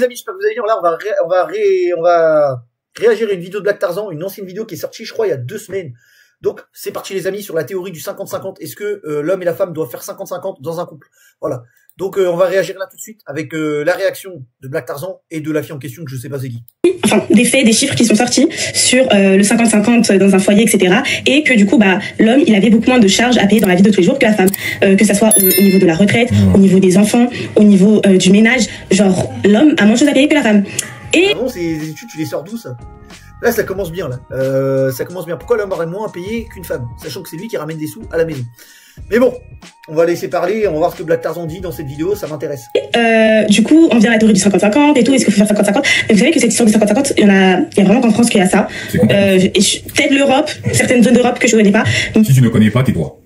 les amis, j'espère que vous allez bien. Là, on va réagir à une vidéo de Black Tarzan, une ancienne vidéo qui est sortie, je crois, il y a 2 semaines. Donc, c'est parti les amis sur la théorie du 50-50. Est-ce que l'homme et la femme doivent faire 50-50 dans un couple? Voilà. Donc, on va réagir là tout de suite avec la réaction de Black Tarzan et de la fille en question que je sais pas c'est qui. Enfin, des faits, des chiffres qui sont sortis sur le 50-50 dans un foyer, etc. Et que du coup, l'homme, il avait beaucoup moins de charges à payer dans la vie de tous les jours que la femme. Que ça soit au niveau de la retraite, au niveau des enfants, au niveau du ménage. Genre, l'homme a moins de choses à payer que la femme. Et... Ah bon, ces études, tu les sors d'où ça? Là, ça commence bien, là. Ça commence bien. Pourquoi l'homme aurait moins à payer qu'une femme? Sachant que c'est lui qui ramène des sous à la maison. Mais bon, on va laisser parler, on va voir ce que Black Tarzan dit dans cette vidéo, ça m'intéresse. Du coup, on vient à la théorie du 50-50 et tout, est-ce qu'il faut faire 50-50? Vous savez que cette histoire du 50-50, il y a vraiment qu'en France qu'il y a ça. Peut-être l'Europe, certaines zones d'Europe que je connais pas. Si tu ne connais pas, tais-toi.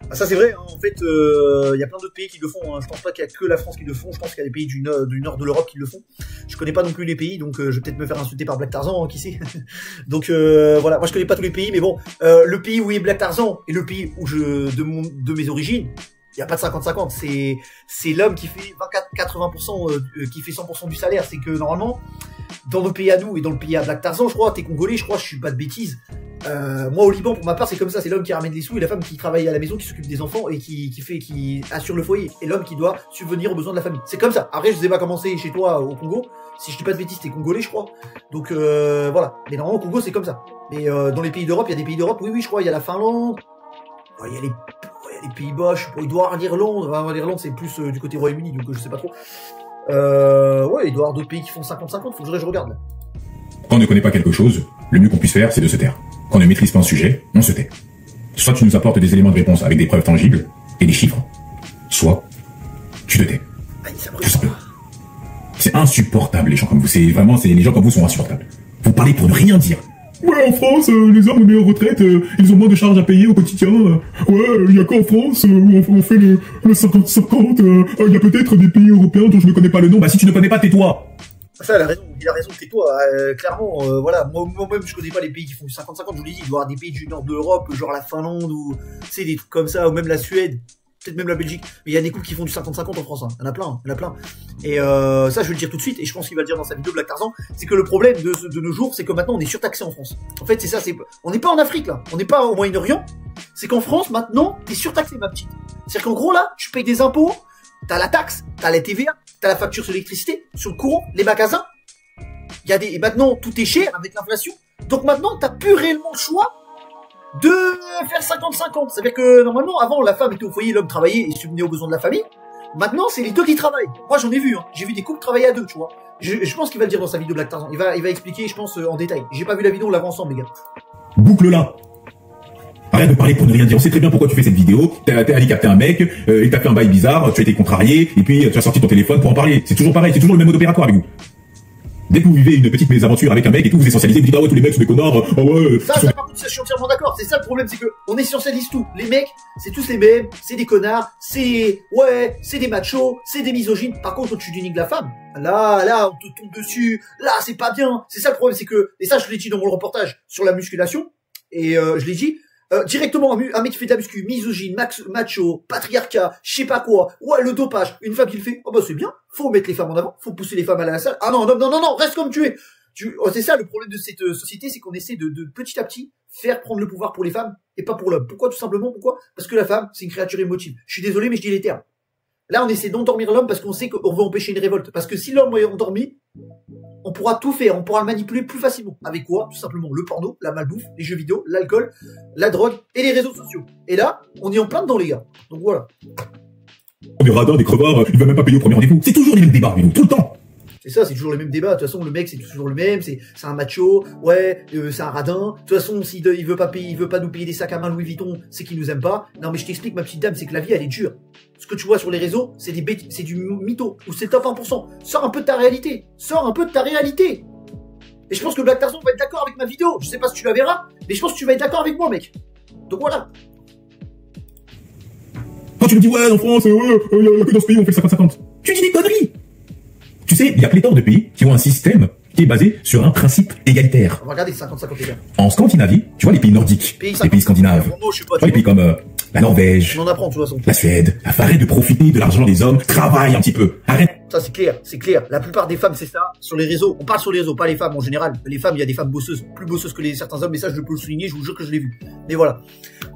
Ah, ça c'est vrai, hein. En fait, il y a plein d'autres pays qui le font, hein. Je pense pas qu'il y a que la France qui le font, je pense qu'il y a des pays du nord de l'Europe qui le font. Je connais pas non plus les pays, donc je vais peut-être me faire insulter par Black Tarzan, hein, qui sait. Donc voilà, moi je connais pas tous les pays, mais bon, le pays où est Black Tarzan et le pays où de mes origines, il y a pas de 50-50, c'est l'homme qui fait 80%, qui fait 100% du salaire. C'est que normalement, dans nos pays à nous et dans le pays à Black Tarzan, je crois, t'es congolais, je crois, je suis pas de bêtises. Moi au Liban, pour ma part, c'est comme ça, c'est l'homme qui ramène les sous et la femme qui travaille à la maison, qui s'occupe des enfants et qui assure le foyer, et l'homme qui doit subvenir aux besoins de la famille. C'est comme ça. Après, je sais pas comment c'est chez toi au Congo. Si je dis pas de bêtises, t'es congolais, je crois. Donc voilà. Mais normalement au Congo, c'est comme ça. Mais dans les pays d'Europe, il y a des pays d'Europe. Oui, je crois, il y a la Finlande. Il y a les Pays-Bas. Je sais pas. Il doit y avoir l'Irlande. Enfin, l'Irlande, c'est plus du côté Royaume-Uni, donc je sais pas trop. Ouais, il doit y avoir d'autres pays qui font 50-50. Faut que je regarde là. Quand on ne connaît pas quelque chose, le mieux qu'on puisse faire, c'est de se taire. Quand on ne maîtrise pas un sujet, on se tait. Soit tu nous apportes des éléments de réponse avec des preuves tangibles et des chiffres, soit tu te tais. Tout simplement. C'est insupportable, les gens comme vous. Les gens comme vous sont insupportables. Vous parlez pour ne rien dire. Ouais, en France, les hommes de meilleure retraite, ils ont moins de charges à payer au quotidien. Ouais, il y a qu'en France où on fait le 50-50. Il y a peut-être des pays européens dont je ne connais pas le nom. Bah si tu ne connais pas, tais-toi. Ça, il a raison, tais-toi. Clairement, voilà, moi-même, je connais pas les pays qui font du 50-50, je vous l'ai dit, il doit y avoir des pays du nord de l'Europe, genre la Finlande, ou, tu sais, des trucs comme ça, ou même la Suède, peut-être même la Belgique, mais il y a des couples qui font du 50-50 en France, hein. Il y en a plein. Et ça, je vais le dire tout de suite, et je pense qu'il va le dire dans sa vidéo Black Tarzan, c'est que le problème de nos jours, c'est que maintenant, on est surtaxé en France. En fait, c'est ça, on n'est pas en Afrique, là, on n'est pas au Moyen-Orient, c'est qu'en France, maintenant, t'es surtaxé, ma petite. C'est-à-dire qu'en gros, là, tu payes des impôts, t'as la taxe, t'as la TVA, t'as la facture sur l'électricité, sur le courant, les magasins. Et maintenant, tout est cher avec l'inflation. Donc maintenant, t'as plus réellement le choix de faire 50-50. C'est-à-dire que, normalement, avant, la femme était au foyer, l'homme travaillait et subvenait aux besoins de la famille. Maintenant, c'est les deux qui travaillent. Moi, j'en ai vu, hein. J'ai vu des couples travailler à deux, tu vois. Je pense qu'il va le dire dans sa vidéo Black Tarzan. Il va expliquer, je pense, en détail. J'ai pas vu la vidéo, on la voit ensemble, les gars. Boucle-la. Arrête de parler pour ne rien dire. On sait très bien pourquoi tu fais cette vidéo. T'as handicapé un mec, il t'a fait un bail bizarre, tu as été contrarié, et puis tu as sorti ton téléphone pour en parler. C'est toujours pareil, c'est toujours le même mode opératoire avec vous. Dès que vous vivez une petite mésaventure avec un mec et tout, vous essentialisez, vous dites, ah ouais, tous les mecs sont des connards, ah ouais. Ça, par contre, ça, je suis entièrement d'accord. C'est ça le problème, c'est que on essentialise tout. Les mecs, c'est tous les mêmes, c'est des connards, c'est des machos, c'est des misogynes. Par contre, quand tu dénigres la femme, là, on te tombe dessus, là, c'est pas bien. C'est ça le problème, c'est que, et ça, je l'ai dit dans mon reportage sur la musculation, et je l'ai dit, directement, un mec qui fait de la muscu, misogyne, macho, patriarcat, je sais pas quoi, ouais, le dopage, une femme qui le fait, oh bah c'est bien, faut mettre les femmes en avant, faut pousser les femmes à la salle, ah non, reste comme tu es. C'est ça le problème de cette société, c'est qu'on essaie de petit à petit faire prendre le pouvoir pour les femmes et pas pour l'homme. Pourquoi? Tout simplement, pourquoi? Parce que la femme, c'est une créature émotive. Je suis désolé, mais je dis les termes. Là, on essaie d'endormir l'homme parce qu'on sait qu'on veut empêcher une révolte. Parce que si l'homme est endormi, on pourra tout faire, on pourra le manipuler plus facilement. Avec quoi? Tout simplement le porno, la malbouffe, les jeux vidéo, l'alcool, la drogue et les réseaux sociaux. Et là, on est en plein dedans, les gars. Donc voilà. Des radins, des crevards, il va même pas payer au premier rendez-vous. C'est toujours les mêmes débats, tout le temps. C'est ça, c'est toujours les mêmes débats. De toute façon, le mec, c'est toujours le même. C'est un macho. Ouais, c'est un radin. De toute façon, s'il veut pas nous payer des sacs à main Louis Vuitton, c'est qu'il nous aime pas. Non, mais je t'explique, ma petite dame, c'est que la vie, elle est dure. Ce que tu vois sur les réseaux, c'est du mytho. Ou c'est top 1%. Sors un peu de ta réalité. Et je pense que Black Tarzan va être d'accord avec ma vidéo. Je sais pas si tu la verras, mais je pense que tu vas être d'accord avec moi, mec. Donc voilà. Quand tu me dis, ouais, en France, il y a que dans ce pays, on fait le 50-50. Tu dis des conneries. Tu sais, il y a pléthore de pays qui ont un système qui est basé sur un principe égalitaire. On va regarder 50-50 les gars. En Scandinavie, tu vois les pays nordiques, les pays scandinaves, tu vois les pays comme la Norvège, on en apprend, de toute façon. La Suède. Arrête de profiter de l'argent des hommes, travaille un petit peu. Arrête. Ça, c'est clair, c'est clair. La plupart des femmes, c'est ça. Sur les réseaux, on parle sur les réseaux, pas les femmes en général. Les femmes, il y a des femmes bosseuses, plus bosseuses que certains hommes, mais ça, je peux le souligner, je vous jure que je l'ai vu. Mais voilà.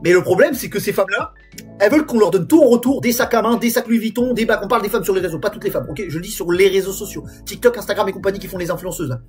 Mais le problème, c'est que ces femmes-là, elles veulent qu'on leur donne tout en retour, des sacs à main, des sacs Louis Vuitton, des bacs. On parle des femmes sur les réseaux, pas toutes les femmes, ok? Je le dis sur les réseaux sociaux. TikTok, Instagram et compagnie qui font les influenceuses, là.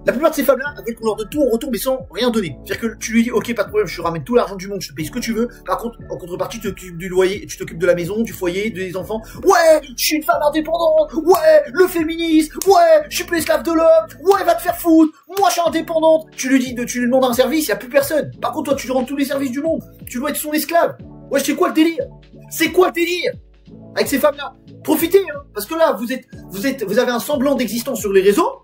La plupart de ces femmes-là, elles veulent qu'on leur donne tout en retour, mais sans rien donner. C'est-à-dire que tu lui dis, ok, pas de problème, je te ramène tout l'argent du monde, je te paye ce que tu veux. Par contre, en contrepartie, tu t'occupes du loyer, tu t'occupes de la maison, du foyer, des enfants. Ouais, je suis une femme indépendante. Ouais, le féminisme. Ouais, je suis plus esclave de l'homme. Ouais, va te faire foutre. Moi, je suis indépendante. Tu lui demandes un service, y a plus personne. Par contre, toi, tu lui rends tous les services du monde. Tu dois être son esclave. Ouais, c'est quoi le délire? C'est quoi le délire? Avec ces femmes-là. Profitez, hein. Parce que là, vous avez un semblant d'existence sur les réseaux.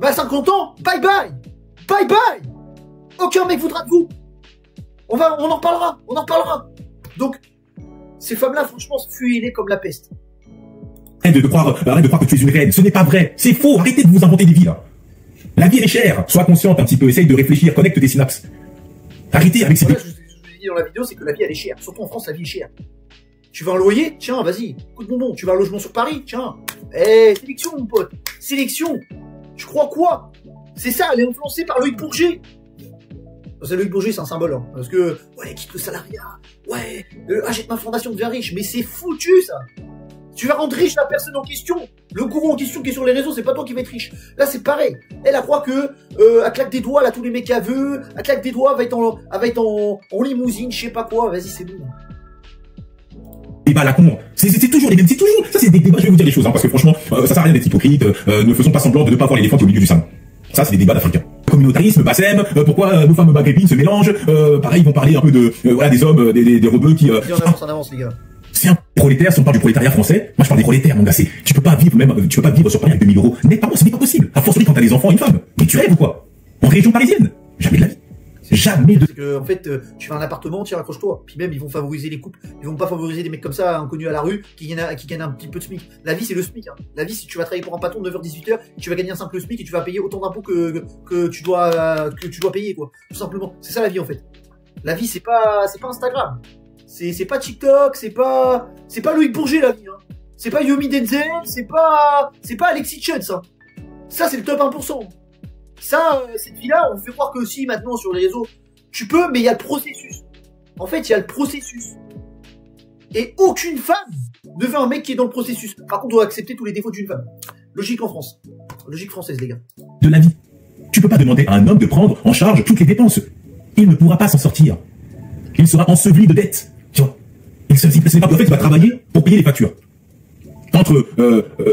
Mais à 50 ans, bye bye. Bye bye. Aucun mec voudra de vous. On en reparlera. Donc, ces femmes-là, franchement, fuyez-les comme la peste. Arrête de croire que tu es une reine. Ce n'est pas vrai. C'est faux. Arrêtez de vous inventer des vies, là. La vie, elle est chère. Sois consciente un petit peu. Essaye de réfléchir. Connecte tes synapses. Arrêtez avec ces... Voilà, je vous ai dit dans la vidéo, c'est que la vie, elle est chère. Surtout en France, la vie est chère. Tu veux un loyer? Tiens, vas-y. Coup de bonbon. Tu veux un logement sur Paris? Tiens. Sélection, mon pote. Sélection. Tu crois quoi? C'est ça, elle est influencée par Loïc Bourget. C'est Loïc Bourget, c'est un symbole, hein. Parce que, ouais, quitte le salariat. Ouais, achète ma fondation, deviens riche. Mais c'est foutu, ça. Tu vas rendre riche la personne en question. Le gourou en question qui est sur les réseaux, c'est pas toi qui vas être riche. Là, c'est pareil. Elle croit que, à claque des doigts, là, tous les mecs qu'elle veut, à claque des doigts, va être en limousine, je sais pas quoi. Vas-y, c'est bon. Débat à la con. C'est toujours les mêmes, c'est toujours. Ça, c'est des débats, je vais vous dire les choses, hein, parce que franchement, ça sert à rien d'être hypocrite. Ne faisons pas semblant de ne pas voir l'éléphant qui est au milieu du salon. Ça, c'est des débats d'Africains. Communautarisme, Bassem, pourquoi nos femmes maghrébines se mélangent. Pareil, ils vont parler un peu de, voilà, des hommes, des rebeux qui... On avance, les gars. C'est un prolétaire, si on parle du prolétariat français, moi je parle des prolétaires, mon gars, tu peux pas vivre sur Paris avec 2000 €. Net par mois, ce n'est pas possible. À force, quand t'as des enfants et une femme. Mais tu rêves ou quoi? En région parisienne? Jamais de la vie. Jamais de... C'est que, en fait, tu fais un appartement, tiens, accroche-toi. Puis même, ils vont favoriser les couples. Ils vont pas favoriser des mecs comme ça, inconnus à la rue, qui gagnent un petit peu de SMIC. La vie, c'est le SMIC, hein. La vie, si tu vas travailler pour un patron de 9h-18h, tu vas gagner un simple SMIC et tu vas payer autant d'impôts que tu dois payer, quoi. Tout simplement. C'est ça la vie, en fait. La vie, c'est pas Instagram. C'est pas TikTok, c'est pas Loïc Bourget, la vie, hein. C'est pas Yomi Denzel, c'est pas Alexis Chutz, hein. Ça, c'est le top 1%. Ça, cette vie-là, on fait croire que aussi, maintenant, sur les réseaux, tu peux, mais il y a le processus. En fait, il y a le processus. Et aucune femme ne veut un mec qui est dans le processus. Par contre, on doit accepter tous les défauts d'une femme. Logique en France. Logique française, les gars. De la vie. Tu peux pas demander à un homme de prendre en charge toutes les dépenses. Il ne pourra pas s'en sortir. Il sera enseveli de dettes. Tu vois. En fait, il va travailler pour payer les factures. Entre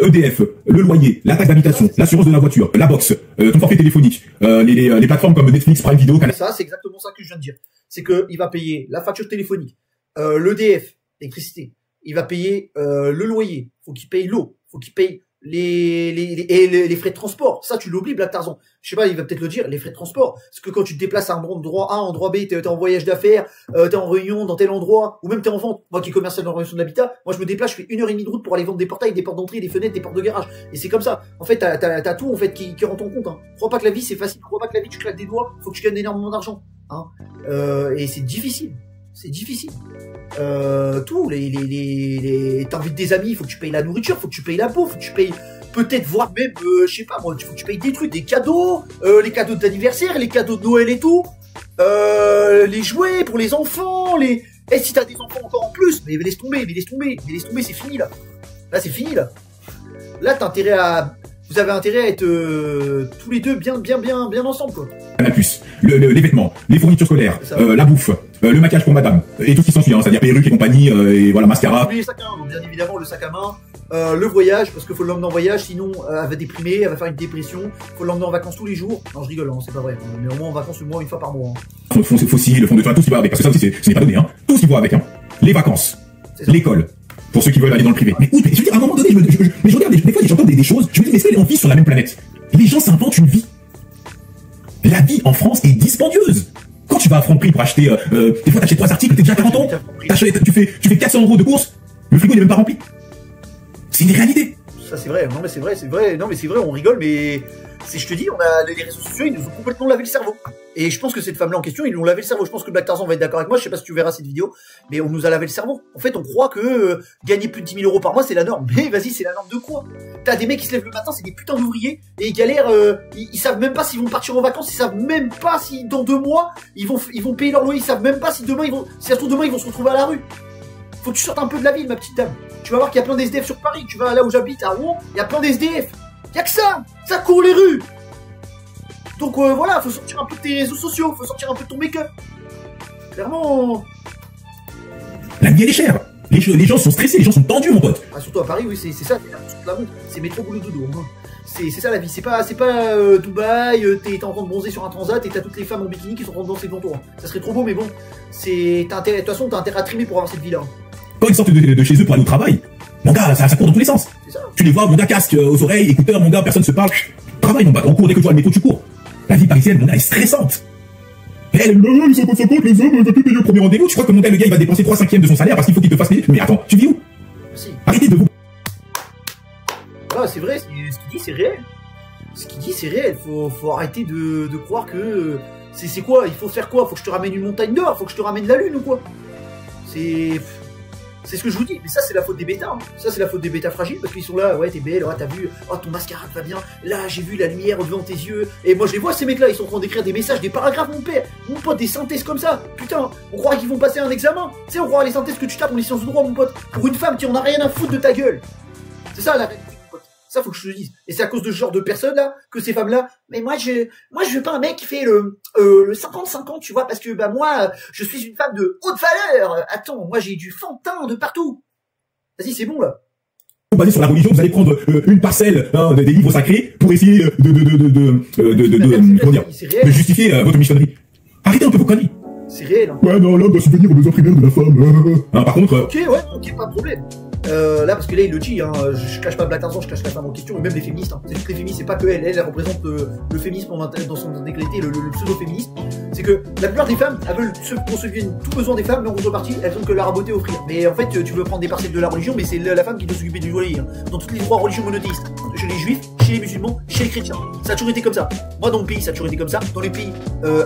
EDF, le loyer, la taxe d'habitation, l'assurance de la voiture, la box, ton forfait téléphonique, les plateformes comme Netflix, Prime Video, Canal. Ça, c'est exactement ça que je viens de dire. C'est que il va payer la facture téléphonique, l'EDF, l'électricité. Il va payer le loyer. Faut qu'il paye l'eau. Faut qu'il paye les frais de transport. Ça, tu l'oublies, Black Tarzan. Je sais pas, il va peut-être le dire, les frais de transport. Parce que quand tu te déplaces à un endroit A, endroit B, t'es en voyage d'affaires, t'es en réunion dans tel endroit, ou même t'es en vente. Moi qui est commercial dans l'organisation de l'habitat, moi je me déplace, je fais 1h30 de route pour aller vendre des portails, des portes d'entrée, des fenêtres, des portes de garage. Et c'est comme ça. En fait, t'as tout, en fait, qui rentre en compte, hein. Crois pas que la vie c'est facile, crois pas que la vie tu claques des doigts, faut que tu gagnes énormément d'argent, hein. Et c'est difficile. C'est difficile. Tout, t'invites des amis, faut que tu payes la nourriture, faut que tu payes la bouffe, faut que tu payes peut-être voire même, je sais pas moi, faut que tu payes des trucs, des cadeaux, les cadeaux d'anniversaire, les cadeaux de Noël et tout, les jouets pour les enfants, et si t'as des enfants encore en plus, mais laisse tomber, c'est fini là. Là c'est fini là. Là vous avez intérêt à être tous les deux bien ensemble quoi. La puce, les vêtements, les fournitures scolaires, la bouffe, le maquillage pour madame, et tout ce qui s'ensuit, hein, c'est-à-dire perruque et compagnie, et voilà, mascara. Oui, les sacs à main, donc bien évidemment le sac à main, le voyage, parce qu'il faut l'emmener en voyage, sinon elle va déprimer, elle va faire une dépression, faut l'emmener en vacances tous les jours. Non, je rigole, hein, c'est pas vrai, mais au moins en vacances, au moins une fois par mois. Hein. Le fond fossile, le fond de teint, tout ce qui va avec, parce que ça aussi, ce n'est pas donné, hein. Tout ce qui va avec, hein. Les vacances, l'école. Pour ceux qui veulent aller dans le privé. Mais oui, je veux dire, à un moment donné, je regarde des fois, j'entends des choses, je me dis, mais est-ce qu'on vit sur la même planète? Les gens s'inventent une vie. La vie en France est dispendieuse. Quand tu vas à Franprix pour acheter, des fois t'achètes 3 articles, t'es déjà à 40 ans, tu fais 400 € de courses, le frigo il est même pas rempli. C'est une réalité. Ça c'est vrai, non mais c'est vrai, on rigole, mais je te dis, on a les réseaux sociaux, ils nous ont complètement lavé le cerveau. Et je pense que cette femme-là en question, ils nous ont lavé le cerveau. Je pense que Black Tarzan va être d'accord avec moi, je sais pas si tu verras cette vidéo, mais on nous a lavé le cerveau. En fait, on croit que gagner plus de 10 000 € par mois, c'est la norme. Mais vas-y, c'est la norme de quoi? T'as des mecs qui se lèvent le matin, c'est des putains d'ouvriers, et ils galèrent, ils savent même pas s'ils vont partir en vacances, ils savent même pas si dans 2 mois, ils vont payer leur loyer, ils savent même pas si demain si ça se trouve demain ils vont se retrouver à la rue. Faut que tu sortes un peu de la ville, ma petite dame. Tu vas voir qu'il y a plein d'SDF sur Paris. Tu vas là où j'habite, à Rouen, il y a plein d'SDF. Y'a que ça court les rues. Donc voilà, faut sortir un peu de tes réseaux sociaux, faut sortir un peu de ton make-up. Clairement. La vie elle est chère. Les gens sont stressés, les gens sont tendus, mon pote. Ah, surtout à Paris, oui, c'est ça, c'est métro boulot dodo. Hein. C'est ça la vie, c'est pas Dubaï, t'es en train de bronzer sur un transat et t'as toutes les femmes en bikini qui sont en train de danser devant toi. Ça serait trop beau, mais bon, de toute façon, t'as intérêt à trimer pour avoir cette vie-là. Quand ils sortent de chez eux pour aller au travail, mon gars, ça court dans tous les sens. Tu les vois, mon gars, casque aux oreilles, écouteurs, mon gars, personne se parle. Travaille, mon gars, on court dès que tu vois le métro, tu cours. La vie parisienne, mon gars, est stressante. Eh, ils sont pas 50, les hommes, ils veulent plus payer au premier rendez-vous. Tu crois que mon gars, le gars, il va dépenser 3/5 de son salaire parce qu'il faut qu'il te fasse payer. Mais attends, tu vis où? Merci. Arrêtez de vous. Ah, c'est vrai, ce qu'il dit, c'est réel. Ce qu'il dit, c'est réel. Faut arrêter de croire que... C'est quoi? Il faut faire quoi? Faut que je te ramène une montagne d'or? Faut que je te ramène la lune ou quoi? C'est ce que je vous dis, mais ça c'est la faute des bêtas, hein. Ça c'est la faute des bêtas fragiles, parce qu'ils sont là, ouais t'es belle, oh, t'as vu, oh ton mascara va bien, là j'ai vu la lumière devant tes yeux, et moi je les vois ces mecs là, ils sont en train d'écrire des messages, des paragraphes mon pote, des synthèses comme ça, putain, on croit qu'ils vont passer un examen, tu sais on croit les synthèses que tu tapes en licence de droit mon pote, pour une femme qui en a rien à foutre de ta gueule, c'est ça la réalité. Ça, faut que je te le dise. Et c'est à cause de ce genre de personnes, là, que ces femmes-là, mais moi, je veux pas un mec qui fait le 50-50, tu vois, parce que, bah, moi, je suis une femme de haute valeur. Attends, moi, j'ai du fantin de partout. Vas-y, c'est bon, là. Basé sur la religion, vous allez prendre une parcelle, hein, des livres sacrés pour essayer de justifier votre michonnerie. Arrêtez un peu vos conneries. C'est réel, hein. Ouais, non, l'homme doit subvenir aux besoins primaires de la femme. Hein, par contre... Ok, pas de problème. Là, parce que là, il le dit, hein, je cache pas Black Tarzan, je cache la femme en question, et même les féministes, hein. C'est juste les féministes, c'est pas que elle représente le féminisme dans son intégrité, le pseudo-féminisme. C'est que la plupart des femmes, elles veulent qu'on se vienne tout besoin des femmes, mais en contrepartie, elles ont que la raboter offrir. Mais en fait, tu veux prendre des parcelles de la religion, mais c'est la femme qui doit s'occuper du loyer, hein. Dans toutes les 3 religions monothéistes. Chez les juifs, chez les musulmans, chez les chrétiens. Ça a toujours été comme ça. Moi, dans le pays, ça a toujours été comme ça. Dans les pays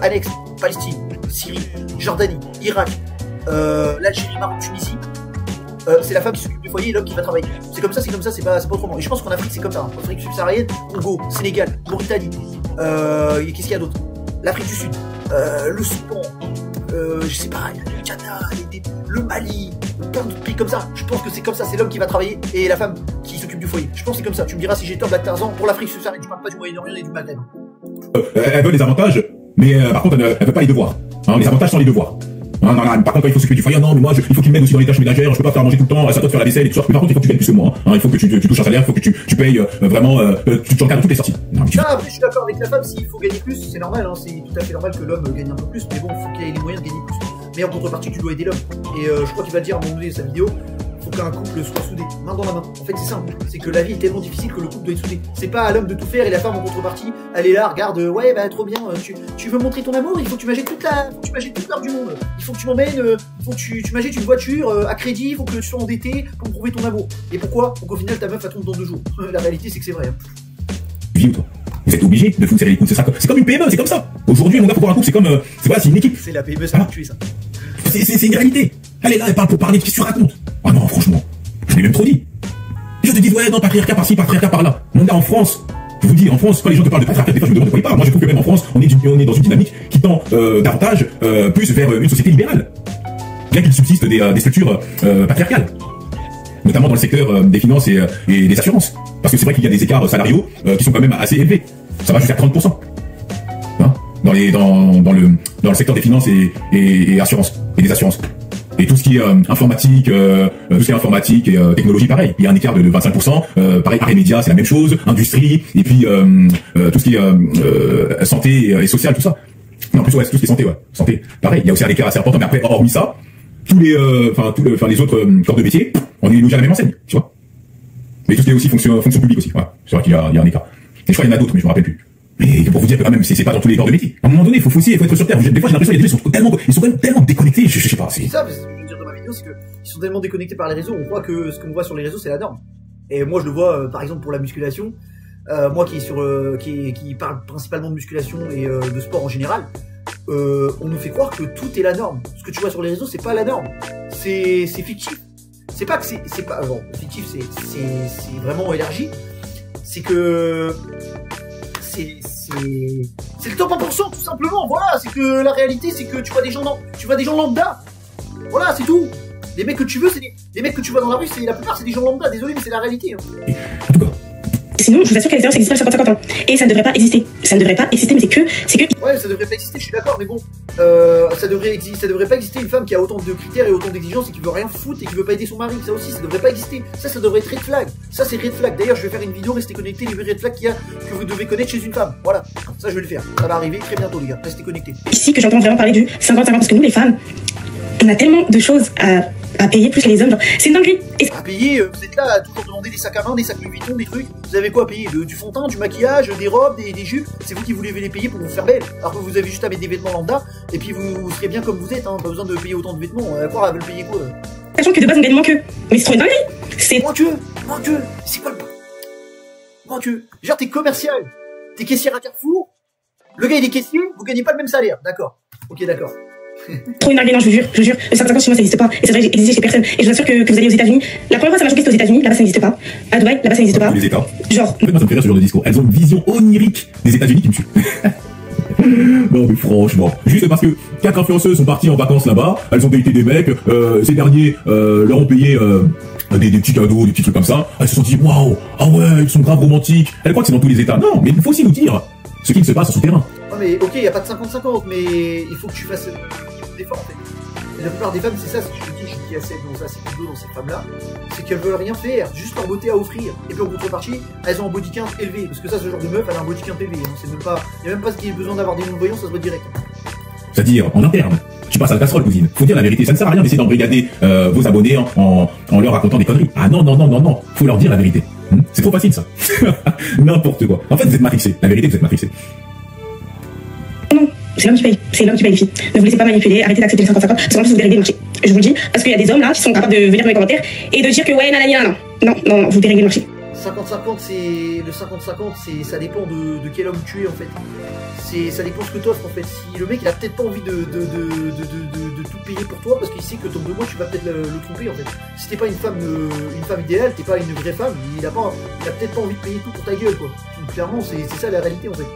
annexes, Palestine, Syrie, Jordanie, Irak, l'Algérie, Maroc, Tunisie, c'est la femme qui s'occupe du foyer et l'homme qui va travailler. C'est comme ça, c'est pas autrement. Et je pense qu'en Afrique, c'est comme ça. En Afrique subsaharienne, Congo, Sénégal, Mauritanie, qu'est-ce qu'il y a d'autre? L'Afrique du Sud, le Soudan, je sais pas, le Ghana, le Mali, plein d'autres pays comme ça. Je pense que c'est comme ça, c'est l'homme qui va travailler et la femme qui s'occupe du foyer. Je pense que c'est comme ça. Tu me diras si j'ai tort, Black Tarzan. Pour l'Afrique subsaharienne, je parle pas du Moyen-Orient et du Maghreb. Elle veut les avantages, mais par contre, elle veut pas les devoirs. Hein, les avantages sont les devoirs. Non, par contre, quand il faut s'occuper du foyer, non, mais moi, il faut qu'il m'aide aussi dans les tâches ménagères, je peux pas faire manger tout le temps, ça doit te faire la vaisselle et tout ça. Mais par contre, il faut que tu gagnes plus que moi, hein. Il faut que tu touches un salaire, il faut que tu payes vraiment, tu encadres toutes les sorties. Non, après, je suis d'accord avec la femme, s'il faut gagner plus, c'est normal, hein, c'est tout à fait normal que l'homme gagne un peu plus, mais bon, il faut qu'il ait les moyens de gagner plus. Mais en contrepartie, tu dois aider l'homme. Et je crois qu'il va le dire à un moment donné de sa vidéo, faut qu'un couple soit soudé, main dans la main. En fait, c'est simple, c'est que la vie est tellement difficile que le couple doit être soudé. C'est pas à l'homme de tout faire et la femme en contrepartie, elle est là, regarde, ouais, bah trop bien, tu veux montrer ton amour, il faut que tu m'achètes toute l'heure du monde. Il faut que tu m'emmènes, il faut que tu m'achètes une voiture à crédit, il faut que tu sois endetté pour me prouver ton amour. Et pourquoi? Pour qu'au final ta meuf elle trompe dans 2 jours. La réalité c'est que c'est vrai. Hein. Vous êtes obligé de vous serrer les coudes, c'est comme une PME, c'est comme ça. Aujourd'hui, mon gars, pour voir un couple, c'est comme, c'est une équipe. C'est la PME, ça va tuer ça. C'est une réalité. Elle est là, elle parle pour parler, qu'est-ce que tu racontes? Ah non, franchement, je l'ai même trop dit. Les gens te disent, ouais, non, patriarcat par-ci, patriarcat par-là. Mon gars, en France, je vous dis, en France, quand les gens te parlent de patriarcat, des fois, je me demande de quoi ils parlent. Moi, je trouve que même en France, on est dans une dynamique qui tend davantage plus vers une société libérale. Bien qu'il subsiste des structures patriarcales. Notamment dans le secteur des finances et des assurances. Parce que c'est vrai qu'il y a des écarts salariaux qui sont quand même assez élevés. Ça va jusqu'à 30%. Hein, dans le secteur des finances et assurances, et des assurances. Et tout ce qui est informatique, et technologie, pareil. Il y a un écart de 25%. Pareil, arts et médias, c'est la même chose. Industrie, et puis tout ce qui est santé et social, tout ça. Non, en plus, ouais, c'est tout ce qui est santé, ouais. Santé, pareil. Il y a aussi un écart assez important. Mais après, hormis ça, tous les autres corps de métier, on est logé à la même enseigne, tu vois. Mais tout ce qui est aussi fonction publique aussi. Ouais. C'est vrai qu'il y a un écart. Et je crois qu'il y en a d'autres, mais je me rappelle plus. Mais pour vous dire que quand même, c'est pas dans tous les corps de métier. À un moment donné, il faut être sur terre. Des fois, j'ai l'impression que les gens ils sont quand même tellement déconnectés. Je sais pas. C'est ça, parce que ce que je veux dire dans ma vidéo, c'est qu'ils sont tellement déconnectés par les réseaux. On croit que ce qu'on voit sur les réseaux, c'est la norme. Et moi, je le vois, par exemple, pour la musculation. moi qui parle principalement de musculation et de sport en général, on nous fait croire que tout est la norme. Ce que tu vois sur les réseaux, c'est pas la norme. C'est fictif. C'est pas que c'est pas bon, fictif, c'est vraiment élargi. C'est que c'est le top 1%, tout simplement. Voilà, c'est que la réalité, c'est que tu vois des gens lambda. Voilà, c'est tout. Les mecs que tu veux, c'est les mecs que tu vois dans la rue, la plupart c'est des gens lambda. Désolé, mais c'est la réalité. Hein. En tout cas. Sinon, je vous assure que les erreurs, ça existe pas le 50-50 ans. Et ça ne devrait pas exister. Ça ne devrait pas exister, mais c'est que... Ouais, ça devrait pas exister, je suis d'accord, mais bon, ça devrait pas exister une femme qui a autant de critères et autant d'exigences et qui veut rien foutre et qui veut pas aider son mari. Ça aussi, ça devrait pas exister. Ça devrait être red flag. Ça, c'est red flag. D'ailleurs, je vais faire une vidéo, restez connectés, les red flags que vous devez connaître chez une femme. Voilà. Ça, je vais le faire. Ça va arriver très bientôt, les gars. Restez connectés. Ici, que j'entends vraiment parler du 50-50, parce que nous, les femmes, on a tellement de choses à payer plus que les hommes, genre, c'est une dinguerie. À payer, vous êtes là à toujours demander des sacs à main, des sacs Louis Vuitton, des trucs. Vous avez quoi à payer? Du fond de teint, du maquillage, des robes, des jupes. C'est vous qui voulez les payer pour vous faire belle. Alors que vous avez juste à mettre des vêtements lambda, et puis vous serez bien comme vous êtes, hein. Pas besoin de payer autant de vêtements. À quoi, elle veut payer quoi? Sachant que de base, on gagne moins qu'eux. Mais c'est trop une dinguerie. C'est... Moins qu'eux. C'est quoi le... Moins qu'eux. Genre, t'es commercial. T'es caissière à Carrefour. Le gars, il est caissier, vous gagnez pas le même salaire. D'accord. Ok, d'accord. Trop une dinguerie, non, je vous jure. Le 50-50 chez moi, ça n'existe pas. Et ça devrait exister chez personne. Et je vous assure que vous allez aux États-Unis. La première fois, ça m'a choqué, c'était aux États-Unis. Là-bas, ça n'existe pas. À Dubaï, là-bas, ça n'existe pas. Les États. Genre. En fait, moi, ça me fait rire ce genre de discours. Elles ont une vision onirique des États-Unis qui me tue. Non, mais franchement. Juste parce que 4 influenceuses sont parties en vacances là-bas. Elles ont daté des mecs. Ces derniers leur ont payé des petits cadeaux, des petits trucs comme ça. Elles se sont dit, waouh, ah ouais, ils sont grave romantiques. Elles croient que c'est dans tous les États. Non, mais il faut aussi nous dire ce qui se passe sur ce terrain. Non, mais ok, il n'y a pas de 50-50, mais il faut que tu fasses des efforts en fait. Et la plupart des femmes, c'est ça, ce que je dis assez dans ces femmes-là, c'est qu'elles veulent rien faire, juste leur beauté à offrir. Et puis en contrepartie, elles ont un body count élevé, parce que ça, ce genre de meuf, elle a un body count élevé. Hein. C'est même pas, il n'y a même pas ce qu'il y a besoin d'avoir des noms de voyants, ça se voit direct. C'est-à-dire, en interne, tu passes à la casserole, cousine. Faut dire la vérité, ça ne sert à rien d'essayer d'embrigader vos abonnés en leur racontant des conneries. Ah non, faut leur dire la vérité. C'est trop facile, ça. N'importe quoi. En fait, vous êtes matrixés. La vérité, vous êtes matrixés. Non, c'est l'homme qui paye. C'est l'homme qui paye les filles. Ne vous laissez pas manipuler, arrêtez d'accepter le 50-50, parce qu'en plus, vous déréglez le marché. Je vous le dis, parce qu'il y a des hommes là qui sont capables de venir dans les commentaires et de dire que ouais, nanana, non, vous déréglez le marché. 50-50, c'est le 50-50, ça dépend de quel homme tu es en fait. Ça dépend ce que t'offres en fait. Si le mec il a peut-être pas envie de tout payer pour toi parce qu'il sait que dans 2 mois tu vas peut-être le tromper en fait. Si t'es pas une femme idéale, t'es pas une vraie femme, il a peut-être pas envie de payer tout pour ta gueule quoi. Donc, clairement c'est ça la réalité en fait.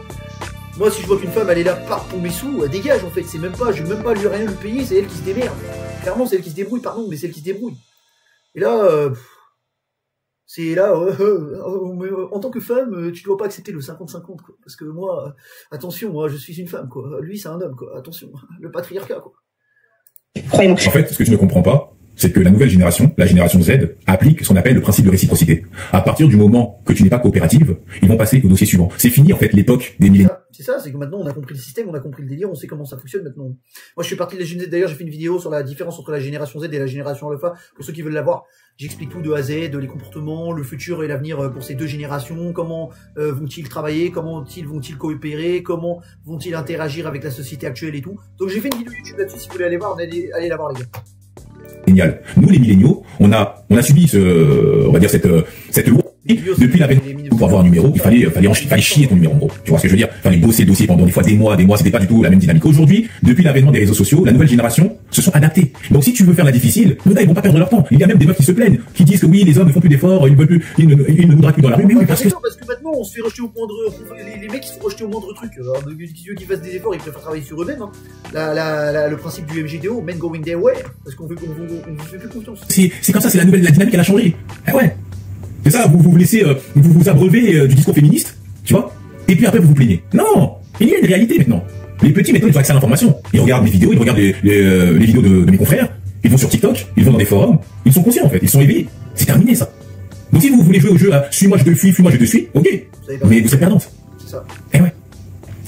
Moi si je vois qu'une femme elle est là pour mes sous, elle dégage en fait. Je vais même pas lui rien lui payer, c'est elle qui se démerde. Clairement c'est elle qui se débrouille, pardon, mais c'est elle qui se débrouille. Et là c'est là, en tant que femme, tu dois pas accepter le 50-50, quoi. Parce que moi, attention, moi, je suis une femme, quoi. Lui, c'est un homme, quoi. Attention, le patriarcat, quoi. Croyez-moi. En fait, ce que tu ne comprends pas, c'est que la nouvelle génération, la génération Z, applique ce qu'on appelle le principe de réciprocité. À partir du moment que tu n'es pas coopérative, ils vont passer au dossier suivant. C'est fini, en fait, l'époque des millénaires. C'est ça, c'est que maintenant on a compris le système, on a compris le délire, on sait comment ça fonctionne maintenant. Moi je suis parti de la génération Z, d'ailleurs j'ai fait une vidéo sur la différence entre la génération Z et la génération Alpha, pour ceux qui veulent la voir. J'explique tout de A à Z, les comportements, le futur et l'avenir pour ces 2 générations, comment vont-ils travailler, comment vont-ils coopérer, comment vont-ils interagir avec la société actuelle et tout. Donc j'ai fait une vidéo YouTube là-dessus, si vous voulez aller voir, allez la voir les gars. Génial. Nous les milléniaux, on a subi on va dire cette loi. Depuis l'avènement, pour avoir un numéro, il fallait chier ton numéro en gros. Tu vois ce que je veux dire? Il fallait bosser le dossier pendant des fois des mois, c'était pas du tout la même dynamique. Aujourd'hui, depuis l'avènement des réseaux sociaux, la nouvelle génération se sont adaptés. Donc si tu veux faire la difficile, ils vont pas perdre leur temps. Il y a même des meufs qui se plaignent, qui disent que oui, les hommes ne font plus d'efforts, ils ne nous draguent plus dans la rue. Mais oui, parce que maintenant on se fait rejeter au moindre, les mecs ils se font rejeter au moindre truc. Alors, ceux qui fassent des efforts, ils préfèrent travailler sur eux-mêmes. Hein. Le principe du MGTO, men going their way, parce qu'on fait plus confiance. C'est comme ça, c'est la dynamique elle a changé. Eh ouais. C'est ça, vous vous laissez, vous abreuvez du discours féministe, tu vois, et puis après vous vous plaignez. Non, il y a une réalité maintenant. Les petits maintenant ils ont accès à l'information. Ils regardent mes vidéos, ils regardent les vidéos de mes confrères, ils vont sur TikTok, ils vont dans des forums, ils sont conscients en fait, ils sont éveillés. C'est terminé ça. Donc si vous voulez jouer au jeu à suis-moi je te fuis, fuis-moi je te suis, ok, mais vous êtes perdante. C'est ça. Eh ouais.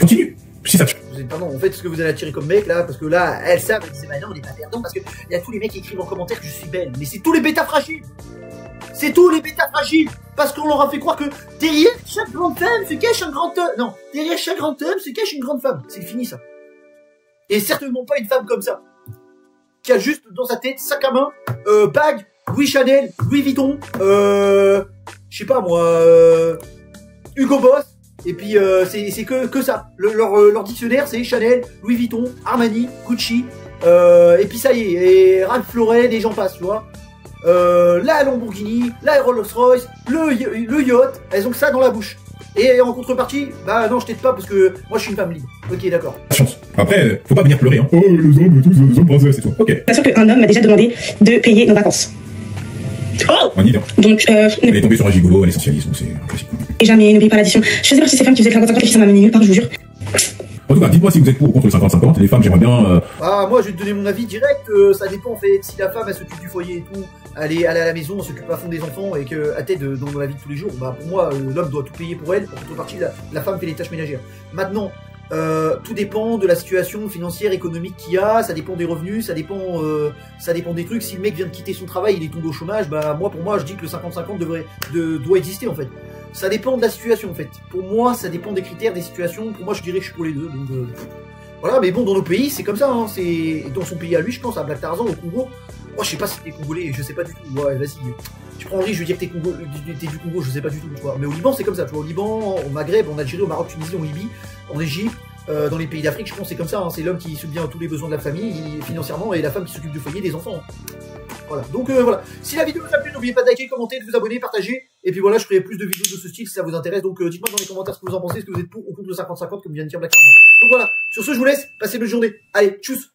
Continue. Si ça. Vous êtes perdant. En fait, ce que vous allez attirer comme mec là, parce que là, elles savent, elles disent bah non, on n'est pas perdant parce que il y a tous les mecs qui écrivent en commentaire que je suis belle, mais c'est tous les bêtas fragiles. C'est tous les bêtas fragiles, parce qu'on leur a fait croire que derrière chaque grande femme se cache un grand homme. Non, derrière chaque grand homme se cache une grande femme. C'est fini ça. Et certainement pas une femme comme ça, qui a juste dans sa tête sac à main, bague, Louis Chanel, Louis Vuitton, je sais pas moi, Hugo Boss, et puis c'est que ça. Leur dictionnaire, c'est Chanel, Louis Vuitton, Armani, Gucci, et puis ça y est, et Ralph Lauren, et j'en passe, tu vois. La Lamborghini, la Rolls-Royce, le yacht, elles ont que ça dans la bouche. Et en contrepartie, bah non, je t'aide pas parce que moi je suis une femme libre. Ok, d'accord. Chance. Après, faut pas venir pleurer, hein. Oh, les hommes, tous les hommes princesses et tout. Ok. Bien sûr qu'un homme m'a déjà demandé de payer nos vacances. Oh, on y vient. Donc, Elle est tombée sur un gigolo à l'essentialisme, c'est un classique. et jamais, n'oublie pas l'addition. Je sais pas si ces femmes qui faisaient 50-50 et puis ça m'a mené nulle part, je vous jure. En tout cas, dites-moi si vous êtes pour ou contre le 50-50. Les femmes, j'aimerais bien... Ah, moi je vais te donner mon avis direct, ça dépend en fait. Si la femme elle s'occupe du foyer et tout, elle est à la maison, elle s'occupe à fond des enfants et qu'elle t'aide dans la vie de tous les jours, bah pour moi l'homme doit tout payer pour elle, en contrepartie la femme fait les tâches ménagères. Maintenant, tout dépend de la situation financière, économique qu'il y a, ça dépend des revenus, ça dépend des trucs. Si le mec vient de quitter son travail, il est tombé au chômage, bah pour moi je dis que le 50-50 doit exister en fait. Ça dépend de la situation en fait. Pour moi, ça dépend des critères, des situations. Pour moi, je dirais que je suis pour les deux. Donc voilà, mais bon, dans nos pays, c'est comme ça. Hein. C'est dans son pays à lui, je pense, à Black Tarzan, au Congo. Moi, je sais pas si t'es congolais, je sais pas du tout. Ouais, vas-y. Tu prends Henri, je veux dire que t'es du Congo, je sais pas du tout. Tu vois. Mais au Liban, c'est comme ça. Tu vois, au Liban, au Maghreb, en Algérie, au Maroc, Tunisie, en Libye, en Égypte. Dans les pays d'Afrique, je pense que c'est comme ça. Hein. C'est l'homme qui subvient à tous les besoins de la famille, financièrement, et la femme qui s'occupe du foyer, des enfants. Voilà. Donc voilà. Si la vidéo vous a plu, n'oubliez pas de liker, commenter, de vous abonner, partager. Et puis voilà, je ferai plus de vidéos de ce style si ça vous intéresse. Donc dites-moi dans les commentaires ce que vous en pensez. Est-ce que vous êtes pour ou contre le 50-50 comme vient de dire Black Tarzan. Donc voilà. Sur ce, je vous laisse. Passez une bonne journée. Allez, tchuss.